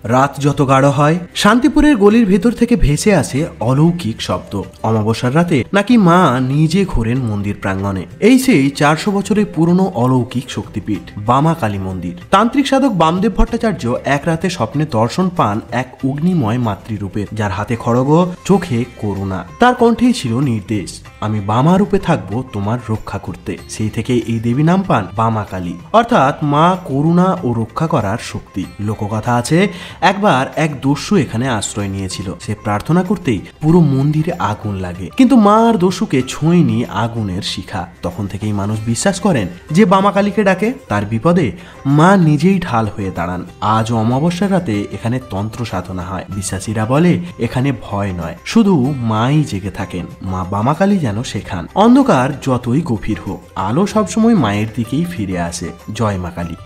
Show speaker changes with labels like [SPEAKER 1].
[SPEAKER 1] রাত যত গাঢ় হয়, শান্তিপুরের গলির ভেতর থেকে ভেসে আসে অলৌকিক শব্দ। অমাবস্যার রাতে নাকি মা নিজে ঘোরেন মন্দির প্রাঙ্গণে। এই সেই 400 বছরের পুরনো অলৌকিক শক্তিপীঠ বামা কালী মন্দির। তান্ত্রিক সাধক বামদেব ভট্টাচার্য এক রাতে স্বপ্নে দর্শন পান এক অগ্নিময় মাতৃরূপের, যার হাতে খড়গ, চোখে করুণা। তার কণ্ঠেই ছিল নির্দেশ, আমি বামা রূপে থাকবো তোমার রক্ষা করতে। সেই থেকে এই দেবী নাম পান বামা কালী, অর্থাৎ মা করুণা ও রক্ষা করার শক্তি। লোককথা আছে, একবার এক দস্যু এখানে আশ্রয় নিয়েছিল। সে প্রার্থনা করতেই পুরো মন্দিরে আগুন লাগে, কিন্তু মা আর দস্যুকে ছোঁয়নি আগুনের শিখা। তখন থেকেই মানুষ বিশ্বাস করেন যে বামা কালীকে ডাকে তার বিপদে মা নিজেই ঢাল হয়ে দাঁড়ান। আজ অমাবস্যার রাতে এখানে তন্ত্র সাধনা হয়। বিশ্বাসীরা বলে এখানে ভয় নয়, শুধু মাই জেগে থাকেন। মা বামা কালী যেন শেখান, অন্ধকার যতই গভীর হোক, আলো সবসময় মায়ের দিকেই ফিরে আসে। জয় মা কালী।